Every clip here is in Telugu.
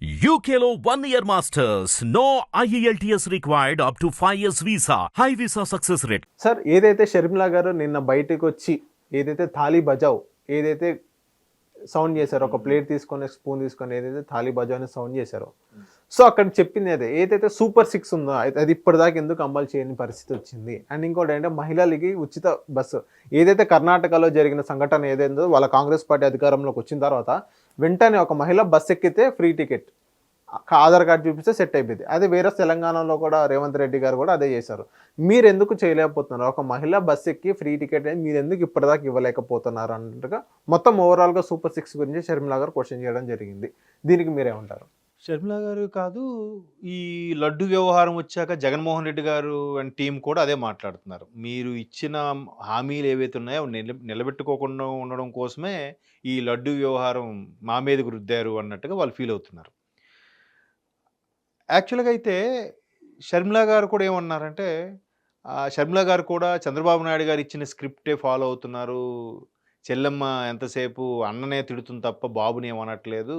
UKLO 1 year masters. No IELTS required up to 5 years visa. High visa success rate. Sir ఏదైతే షర్మిలా గారు నిన్న బయటకు వచ్చి ఏదైతే థాలీ బజావ్ ఏదైతే సౌండ్ చేశారో, ఒక ప్లేట్ తీసుకొని స్పూన్ తీసుకొని ఏదైతే థాలీ బజావ్ అని సౌండ్ చేశారో, సో అక్కడ చెప్పింది అదే ఏదైతే సూపర్ 6 ఉందో అది ఇప్పటిదాకా ఎందుకు అమలు చేయని పరిస్థితి వచ్చింది. అండ్ ఇంకోటి ఏంటంటే మహిళలకి ఉచిత బస్సు ఏదైతే కర్ణాటకలో జరిగిన సంఘటన ఏదైందో, వాళ్ళ కాంగ్రెస్ పార్టీ అధికారంలోకి వచ్చిన తర్వాత వెంటనే ఒక మహిళ బస్ ఎక్కితే ఫ్రీ టికెట్, ఆధార్ కార్డు చూపిస్తే సెట్ అయిపోయింది. అదే వేరే తెలంగాణలో కూడా రేవంత్ రెడ్డి గారు కూడా అదే చేశారు. మీరు ఎందుకు చేయలేకపోతున్నారు? ఒక మహిళ బస్ ఎక్కి ఫ్రీ టికెట్ అని మీరు ఎందుకు ఇప్పటిదాకా ఇవ్వలేకపోతున్నారు అన్నట్టుగా మొత్తం ఓవరాల్గా సూపర్ 6 గురించి షర్మిలా గారు క్వశ్చన్ చేయడం జరిగింది. దీనికి మీరేమంటారు? షర్మిలా గారు కాదు, ఈ లడ్డు వ్యవహారం వచ్చాక జగన్మోహన్ రెడ్డి గారు అండ్ టీం కూడా అదే మాట్లాడుతున్నారు. మీరు ఇచ్చిన హామీలు ఏవైతే ఉన్నాయో నిలబెట్టుకోకుండా ఉండడం కోసమే ఈ లడ్డు వ్యవహారం మా మీదకు రుద్దారు అన్నట్టుగా వాళ్ళు ఫీల్ అవుతున్నారు. యాక్చువల్గా అయితే షర్మిలా గారు కూడా ఏమన్నారంటే, షర్మిలా గారు కూడా చంద్రబాబు నాయుడు గారు ఇచ్చిన స్క్రిప్టే ఫాలో అవుతున్నారు. చెల్లెమ్మ ఎంతసేపు అన్ననే తిడుతుంది తప్ప బాబుని ఏమనట్లేదు,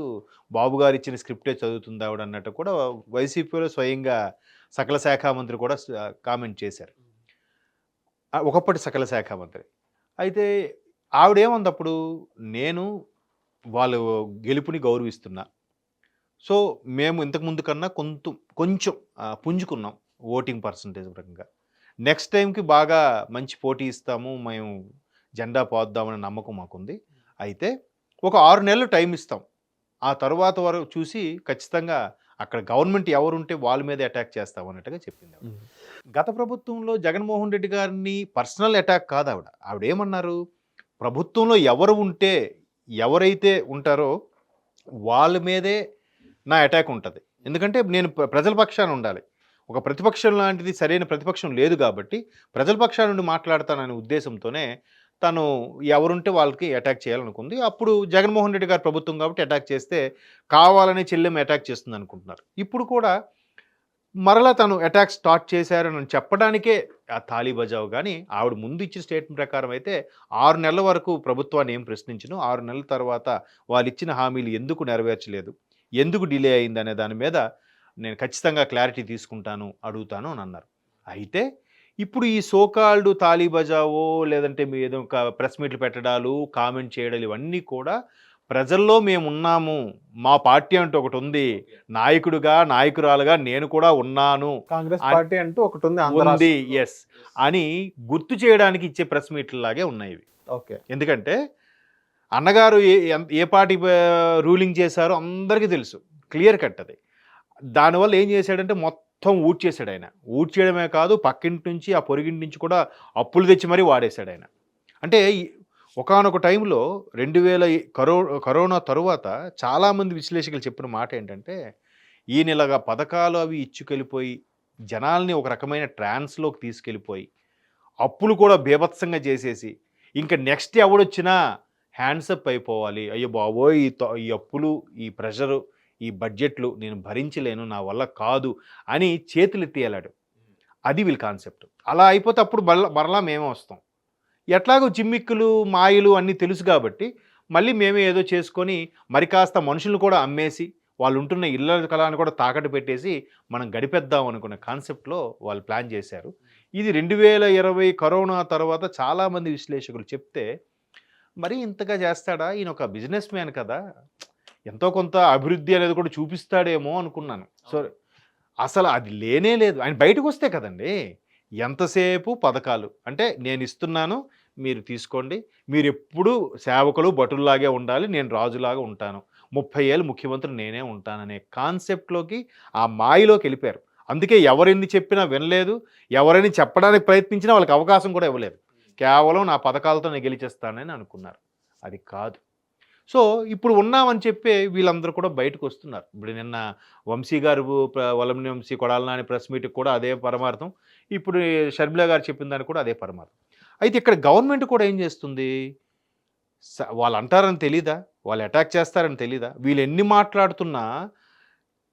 బాబు గారు ఇచ్చిన స్క్రిప్టే చదువుతుంది ఆవిడ అన్నట్టు కూడా వైసీపీలో స్వయంగా సకల శాఖ మంత్రి కూడా కామెంట్ చేశారు. ఒకప్పటి సకల శాఖ మంత్రి. అయితే ఆవిడేమంది అప్పుడు, నేను వాళ్ళు గెలుపుని గౌరవిస్తున్నా, సో మేము ఇంతకుముందు కన్నా కొంచెం పుంజుకున్నాం ఓటింగ్ పర్సంటేజ్ పరంగా, నెక్స్ట్ టైంకి బాగా మంచి పోటీ ఇస్తాము, మేము జెండా పోద్దామనే నమ్మకం మాకుంది. అయితే ఒక 6 నెలలు టైం ఇస్తాం, ఆ తర్వాత వరకు చూసి ఖచ్చితంగా అక్కడ గవర్నమెంట్ ఎవరుంటే వాళ్ళ మీద అటాక్ చేస్తాం అన్నట్టుగా చెప్పింది. గత ప్రభుత్వంలో జగన్మోహన్ రెడ్డి గారిని పర్సనల్ అటాక్ కాదు ఆవిడ ఏమన్నారు, ప్రభుత్వంలో ఎవరు ఉంటే ఎవరైతే ఉంటారో వాళ్ళ మీదే నా అటాక్ ఉంటుంది. ఎందుకంటే నేను ప్రజల పక్షాన ఉండాలి, ఒక ప్రతిపక్షం లాంటిది సరైన ప్రతిపక్షం లేదు కాబట్టి ప్రజల పక్షాన నుండి మాట్లాడతాననే ఉద్దేశంతోనే తను ఎవరుంటే వాళ్ళకి అటాక్ చేయాలనుకుంది. అప్పుడు జగన్మోహన్ రెడ్డి గారు ప్రభుత్వం కాబట్టి అటాక్ చేస్తే కావాలని చెల్లెమ్మ అటాక్ చేస్తుంది అనుకుంటున్నారు. ఇప్పుడు కూడా మరలా తను అటాక్ స్టార్ట్ చేశారని చెప్పడానికే ఆ తాళీ బజావు. కానీ ఆవిడ ముందు ఇచ్చిన స్టేట్మెంట్ ప్రకారం అయితే 6 నెలల వరకు ప్రభుత్వాన్ని ఏం ప్రశ్నించను, 6 నెలల తర్వాత వాళ్ళు ఇచ్చిన హామీలు ఎందుకు నెరవేర్చలేదు, ఎందుకు డిలే అయింది అనే దాని మీద నేను ఖచ్చితంగా క్లారిటీ తీసుకుంటాను, అడుగుతాను అని అన్నారు. అయితే ఇప్పుడు ఈ సోకాల్డ్ తాళీ బజావో లేదంటే మీ ఏదో ఒక ప్రెస్ మీట్లు పెట్టడాలు, కామెంట్ చేయడాలు ఇవన్నీ కూడా ప్రజల్లో మేము ఉన్నాము, మా పార్టీ అంటూ ఒకటి ఉంది, నాయకుడిగా నాయకురాలుగా నేను కూడా ఉన్నాను, కాంగ్రెస్ పార్టీ అంటూ ఒకటి ఉంది ఎస్ అని గుర్తు చేయడానికి ఇచ్చే ప్రెస్ మీట్లలాగే ఉన్నాయి. ఓకే, ఎందుకంటే అన్నగారు ఏ పార్టీ రూలింగ్ చేశారో అందరికీ తెలుసు, క్లియర్ కట్ అది. దానివల్ల ఏం చేశాడంటే మొత్తం ఊడ్చేశాడు ఆయన. ఊడ్చేయడమే కాదు, పక్కింటి నుంచి ఆ పొరిగింటి నుంచి కూడా అప్పులు తెచ్చి మరీ వాడేశాడు ఆయన. అంటే ఒకానొక టైంలో 2000 కరోనా తరువాత చాలామంది విశ్లేషకులు చెప్పిన మాట ఏంటంటే, ఈయన ఇలాగా పథకాలు అవి ఇచ్చుకెళ్ళిపోయి జనాల్ని ఒక రకమైన ట్రాన్స్లోకి తీసుకెళ్ళిపోయి అప్పులు కూడా బీభత్సంగా చేసేసి ఇంకా నెక్స్ట్ ఎవడొచ్చినా హ్యాండ్సప్ అయిపోవాలి, అయ్యో బాబోయ్ ఈ అప్పులు, ఈ ప్రెషరు, ఈ బడ్జెట్లు నేను భరించలేను, నా వల్ల కాదు అని చేతులు ఎత్తేయాలాడు. అది వీళ్ళ కాన్సెప్ట్. అలా అయిపోతే అప్పుడు మరలా మేమే వస్తాం. ఎట్లాగో జిమ్మిక్కులు మాయలు అన్నీ తెలుసు కాబట్టి మళ్ళీ మేమే ఏదో చేసుకొని మరి కాస్త మనుషులను కూడా అమ్మేసి వాళ్ళు ఉంటున్న ఇళ్ళ కళాన్ని కూడా తాకట్టు పెట్టేసి మనం గడిపేద్దాం అనుకున్న కాన్సెప్ట్లో వాళ్ళు ప్లాన్ చేశారు. ఇది 2020 కరోనా తర్వాత చాలామంది విశ్లేషకులు చెప్తే, మరి ఇంతగా చేస్తాడా ఈయన, ఒక బిజినెస్ మ్యాన్ కదా, ఎంతో కొంత అభివృద్ధి అనేది కూడా చూపిస్తాడేమో అనుకున్నాను. సో అసలు అది లేనే లేదు. ఆయన బయటకు వస్తే కదండి ఎంతసేపు పథకాలు, అంటే నేను ఇస్తున్నాను మీరు తీసుకోండి, మీరు ఎప్పుడు సేవకులు భటుల్లాగే ఉండాలి, నేను రాజులాగా ఉంటాను, 30 ఏళ్ళు ముఖ్యమంత్రి నేనే ఉంటాననే కాన్సెప్ట్లోకి, ఆ మాయలోకి వెళ్ళిపోయారు. అందుకే ఎవరెన్ని చెప్పినా వినలేదు, ఎవరైనా చెప్పడానికి ప్రయత్నించినా వాళ్ళకి అవకాశం కూడా ఇవ్వలేదు. కేవలం నా పథకాలతో నేను గెలిచేస్తానని అనుకున్నారు. అది కాదు. సో ఇప్పుడు ఉన్నామని చెప్పే వీళ్ళందరూ కూడా బయటకు వస్తున్నారు. ఇప్పుడు నిన్న వంశీ గారు వలంని వంశీ కొడాలి నాని ప్రెస్ మీట్కి కూడా అదే పరమార్థం, ఇప్పుడు షర్మిలా గారు చెప్పిన దానికి కూడా అదే పరమార్థం. అయితే ఇక్కడ గవర్నమెంట్ కూడా ఏం చేస్తుంది, వాళ్ళు అంటారని తెలీదా, వాళ్ళు అటాక్ చేస్తారని తెలీదా, వీళ్ళు ఎన్ని మాట్లాడుతున్నా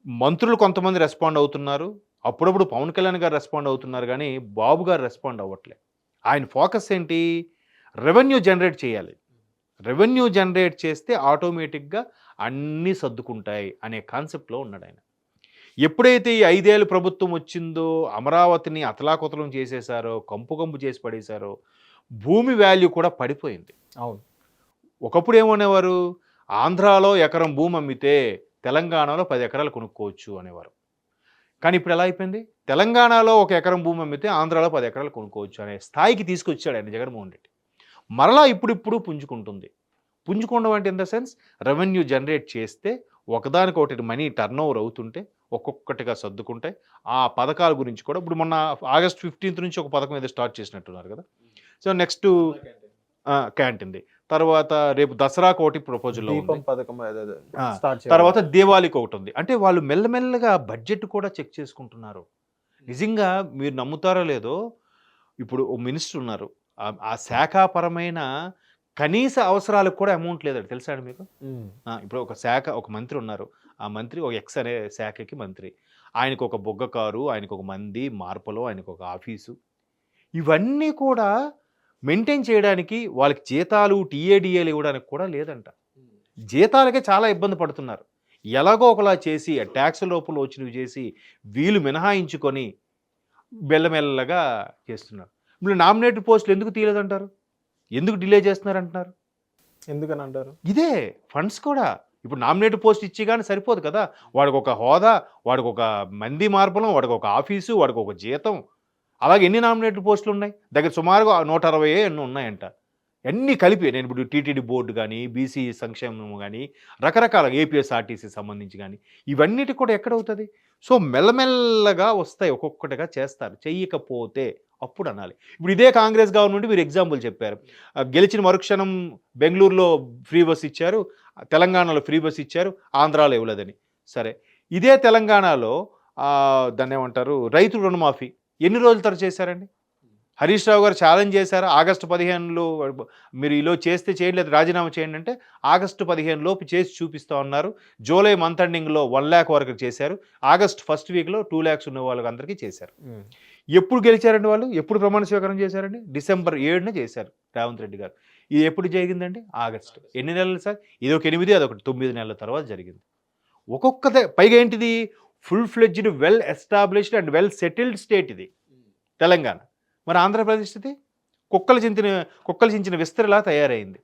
మంత్రులు కొంతమంది రెస్పాండ్ అవుతున్నారు, అప్పుడప్పుడు పవన్ కళ్యాణ్ గారు రెస్పాండ్ అవుతున్నారు, కానీ బాబు గారు రెస్పాండ్ అవ్వట్లే. ఆయన ఫోకస్ ఏంటి, రెవెన్యూ జనరేట్ చేయాలి, రెవెన్యూ జనరేట్ చేస్తే ఆటోమేటిక్గా అన్నీ సర్దుకుంటాయి అనే కాన్సెప్ట్లో ఉన్నాడు ఆయన. ఎప్పుడైతే ఈ 5 ఏళ్ళు ప్రభుత్వం వచ్చిందో అమరావతిని అతలాకుతలం చేసేశారో, కంపు కంపు చేసి పడేశారో, భూమి వాల్యూ కూడా పడిపోయింది. అవును. ఒకప్పుడు ఏమనేవారు, ఆంధ్రాలో ఎకరం భూమి అమ్మితే తెలంగాణలో 10 ఎకరాలు కొనుక్కోవచ్చు అనేవారు. కానీ ఇప్పుడు ఎలా అయిపోయింది, తెలంగాణలో 1 ఎకరం భూమి అమ్మితే ఆంధ్రాలో 10 ఎకరాలు కొనుక్కోవచ్చు అనే స్థాయికి తీసుకొచ్చాడు ఆయన జగన్మోహన్ రెడ్డి. మరలా ఇప్పుడిప్పుడు పుంజుకుంటుంది. పుంజుకోవడం అంటే in the sense revenue generate చేస్తే ఒకదానికొకటి మనీ టర్న్ ఓవర్ అవుతుంటే ఒక్కొక్కటిగా సర్దుకుంటాయి. ఆ పథకాల గురించి కూడా ఇప్పుడు మొన్న ఆగస్ట్ 15th నుంచి ఒక పథకం ఏదో స్టార్ట్ చేసినట్టున్నారు కదా. సో నెక్స్ట్ క్యాంటీన్ది, తర్వాత రేపు దసరాకు ఒకటి ప్రపోజల్లో ఉంది, దీపం పథకం స్టార్ట్ తర్వాత దీవాళికి ఒకటి ఉంది. అంటే వాళ్ళు మెల్లమెల్లగా బడ్జెట్ కూడా చెక్ చేసుకుంటున్నారు. నిజంగా మీరు నమ్ముతారో లేదో, ఇప్పుడు ఓ మినిస్టర్ ఉన్నారు, ఆ శాఖాపరమైన కనీస అవసరాలకు కూడా అమౌంట్ లేదండి, తెలుసా అండి మీకు? ఇప్పుడు ఒక శాఖ, ఒక మంత్రి ఉన్నారు, ఆ మంత్రి ఒక ఎక్స్ అనే శాఖకి మంత్రి, ఆయనకు ఒక బొగ్గ కారు, ఆయనకు ఒక మంది మార్పులో, ఆయనకు ఒక ఆఫీసు, ఇవన్నీ కూడా మెయింటైన్ చేయడానికి వాళ్ళకి జీతాలు టీఏడిఏలు ఇవ్వడానికి కూడా లేదంట. జీతాలకే చాలా ఇబ్బంది పడుతున్నారు. ఎలాగో ఒకలా చేసి ట్యాక్స్ లోపల వచ్చినవి చేసి వీళ్ళు మినహాయించుకొని మెల్లమెల్లగా చేస్తున్నారు. ఇప్పుడు నామినేటెడ్ పోస్టులు ఎందుకు తీయలేదంటారు, ఎందుకు డిలే చేస్తున్నారంటున్నారు? ఎందుకని అంటారు? ఇదే ఫండ్స్ కూడా. ఇప్పుడు నామినేటెడ్ పోస్ట్ ఇచ్చి కానీ సరిపోదు కదా, వాడికి ఒక హోదా, వాడికి ఒక మంది మార్పులం, వాడికి ఒక ఆఫీసు, వాడికి ఒక జీతం, అలాగే ఎన్ని నామినేటెడ్ పోస్టులు ఉన్నాయి, దగ్గర సుమారుగా 160 ఎన్నో ఉన్నాయంట. అన్నీ కలిపి నేను ఇప్పుడు టీటీడీ బోర్డు కానీ, బీసీ సంక్షేమం కానీ, రకరకాల ఏపీఎస్ఆర్టీసీ సంబంధించి కానీ, ఇవన్నిటి కూడా ఎక్కడవుతుంది? సో మెల్లమెల్లగా వస్తాయి, ఒక్కొక్కటిగా చేస్తారు. చెయ్యకపోతే అప్పుడు అనాలి. ఇప్పుడు ఇదే కాంగ్రెస్ గవర్నమెంట్ మీరు ఎగ్జాంపుల్ చెప్పారు, గెలిచిన మరుక్షణం బెంగళూరులో ఫ్రీ బస్ ఇచ్చారు, తెలంగాణలో ఫ్రీ బస్ ఇచ్చారు, ఆంధ్రాలో ఇవ్వలేదని. సరే, ఇదే తెలంగాణలో దాన్ని ఏమంటారు, రైతు రుణమాఫీ ఎన్ని రోజుల తర్వాత చేశారండి? హరీష్ రావు గారు ఛాలెంజ్ చేశారు, ఆగస్టు 15లో మీరు ఈలో చేస్తే చేయలేదు, రాజీనామా చేయండి అంటే ఆగస్టు 15 లోపు చేసి చూపిస్తూ ఉన్నారు. జూలై మంత్ ఎండింగ్లో 1 lakh వరకు చేశారు. ఆగస్ట్ ఫస్ట్ వీక్లో 2 lakhs ఉన్న వాళ్ళకి అందరికీ చేశారు. ఎప్పుడు గెలిచారండి వాళ్ళు, ఎప్పుడు ప్రమాణ స్వీకారం చేశారండి? December 7న చేశారు రేవంత్ రెడ్డి గారు. ఇది ఎప్పుడు జరిగిందండి? ఆగస్టు. ఎన్ని నెలలు సార్? ఇది ఒక 8, అదొకటి 9 నెలల తర్వాత జరిగింది. ఒక్కొక్కదే పైగా ఏంటిది, full fledged well established and well settled state ఇది తెలంగాణ. మరి ఆంధ్రప్రదేశ్ ఇది కుక్కలు చించిన విస్తరిలా తయారైంది.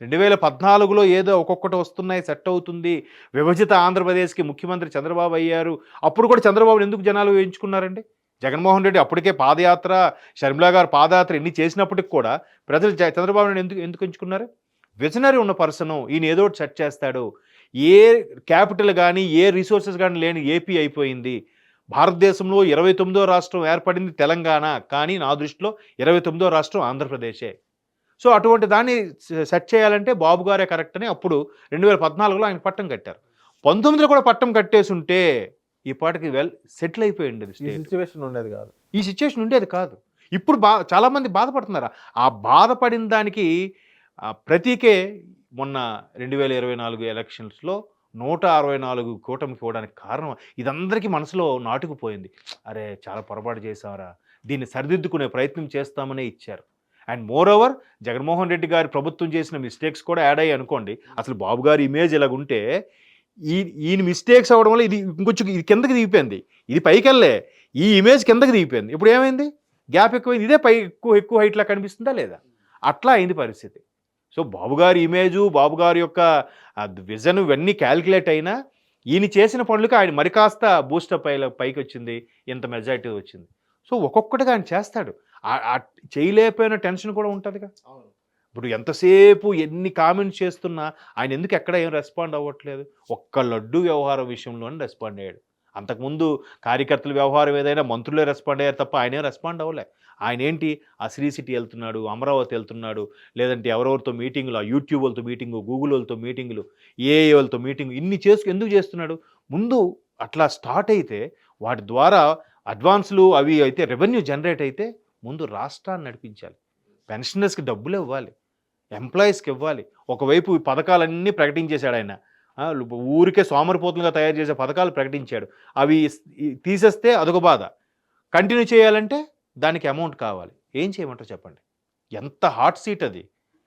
2014లో ఏదో ఒక్కొక్కటి వస్తున్నాయి, సెట్ అవుతుంది, విభజిత ఆంధ్రప్రదేశ్కి ముఖ్యమంత్రి చంద్రబాబు అయ్యారు. అప్పుడు కూడా చంద్రబాబుని ఎందుకు జనాలు వేయించుకున్నారండి? జగన్మోహన్ రెడ్డి అప్పటికే పాదయాత్ర, షర్మిలా గారు పాదయాత్ర ఎన్ని చేసినప్పటికి కూడా ప్రజలు చంద్రబాబు నాయుడు ఎందుకు ఎంచుకున్నారు? విజనరీ ఉన్న పర్సను, ఈయన ఏదో ఒకటి సెట్ చేస్తాడు. ఏ క్యాపిటల్ కానీ ఏ రిసోర్సెస్ కానీ లేని ఏపీ అయిపోయింది. భారతదేశంలో 29వ రాష్ట్రం ఏర్పడింది తెలంగాణ, కానీ నా దృష్టిలో 29వ రాష్ట్రం ఆంధ్రప్రదేశే. సో అటువంటి దాన్ని సెట్ చేయాలంటే బాబు గారే కరెక్ట్ అని అప్పుడు 2014లో ఆయన పట్టం కట్టారు. 19లో కూడా పట్టం కట్టేసి ఉంటే ఈ పాటికి వెల్ సెటిల్ అయిపోయింది. ఈ సిచ్యువేషన్ ఉండేది కాదు. ఇప్పుడు చాలామంది బాధపడుతున్నారు. ఆ బాధపడిన దానికి ప్రతీకే మొన్న 2024 ఎలక్షన్స్లో 164 కూటమికి ఇవ్వడానికి కారణం ఇదందరికీ మనసులో నాటుకుపోయింది. అరే చాలా పొరపాటు చేసామరా, దీన్ని సరిదిద్దుకునే ప్రయత్నం చేస్తామనే ఇచ్చారు. And more over Jaganmohan Reddy గారి ప్రభుత్వం చేసిన మిస్టేక్స్ కూడా యాడ్ అయ్యి అనుకోండి. అసలు బాబు గారి ఇమేజ్ ఇలాగుంటే ఈయన మిస్టేక్స్ అవ్వడం వల్ల ఇది ఇంకొంచెం ఇది కిందకి దిగిపోయింది, ఇది పైకెళ్ళే ఈ ఇమేజ్ కిందకి దిగిపోయింది. ఇప్పుడు ఏమైంది, గ్యాప్ ఎక్కువైంది, ఇదే పై ఎక్కువ హైట్లా కనిపిస్తుందా లేదా? అట్లా అయింది పరిస్థితి. సో బాబు గారి ఇమేజు, బాబు గారి యొక్క విజన్ ఇవన్నీ క్యాల్కులేట్ అయినా ఈయన చేసిన పనులకి ఆయన మరి కాస్త బూస్టప్ పైకి వచ్చింది, ఇంత మెజారిటీ వచ్చింది. సో ఒక్కొక్కటిగా ఆయన చేస్తాడు. చేయలేకపోయిన టెన్షన్ కూడా ఉంటుందిగా. ఇప్పుడు ఎంతసేపు ఎన్ని కామెంట్స్ చేస్తున్నా ఆయన ఎందుకు ఎక్కడ ఏం రెస్పాండ్ అవ్వట్లేదు? ఒక్క లడ్డు వ్యవహారం విషయంలోనే రెస్పాండ్ అయ్యాడు. అంతకుముందు కార్యకర్తల వ్యవహారం ఏదైనా మంత్రులే రెస్పాండ్ అయ్యారు తప్ప ఆయనే రెస్పాండ్ అవ్వలే. ఆయన ఏంటి ఆ శ్రీ సిటీ వెళ్తున్నాడు, అమరావతి వెళ్తున్నాడు, లేదంటే ఎవరెవరితో మీటింగులు, ఆ యూట్యూబ్ వాళ్ళతో మీటింగు, గూగుల్ వాళ్ళతో మీటింగులు, ఏఏ వాళ్ళతో మీటింగు, ఇన్ని ఎందుకు చేస్తున్నాడు? ముందు అట్లా స్టార్ట్ అయితే వాటి ద్వారా అడ్వాన్స్లు అవి అయితే రెవెన్యూ జనరేట్ అయితే ముందు రాష్ట్రాన్ని నడిపించాలి. పెన్షనర్స్కి డబ్బులు ఇవ్వాలి, ఎంప్లాయీస్కి ఇవ్వాలి. ఒకవైపు ఈ పథకాలన్నీ ప్రకటించేశాడు ఆయన. ఊరికే సోమరిపోతులుగా తయారు చేసే పథకాలు ప్రకటించాడు. అవి తీసేస్తే అదొక బాధ. కంటిన్యూ చేయాలంటే దానికి అమౌంట్ కావాలి. ఏం చేయమంటారు చెప్పండి? ఎంత హాట్ సీట్ అది.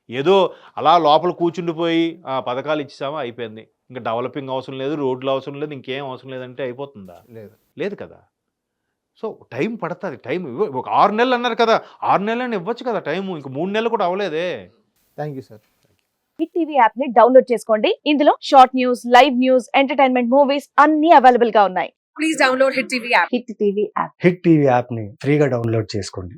ఏదో అలా లోపల కూర్చుండిపోయి పథకాలు ఇచ్చేసామా అయిపోయింది, ఇంకా డెవలపింగ్ అవసరం లేదు, రోడ్లు అవసరం లేదు, ఇంకేం అవసరం లేదంటే అయిపోతుందా? లేదు. లేదు కదా. సో టైం పడుతుంది. టైం ఒక 6 నెలలు అన్నారు కదా, 6 నెలలని ఇవ్వచ్చు కదా టైము. ఇంక 3 నెలలు కూడా అవ్వలేదే. Thank you sir. Hit TV app ని డౌన్లోడ్ చేసుకోండి. ఇందులో short news, live news, entertainment movies అన్ని అవైలబుల్ గా ఉన్నాయి. Please download hit TV app. Hit TV app. Hit TV యాప్ని ఫ్రీగా డౌన్లోడ్ చేసుకోండి.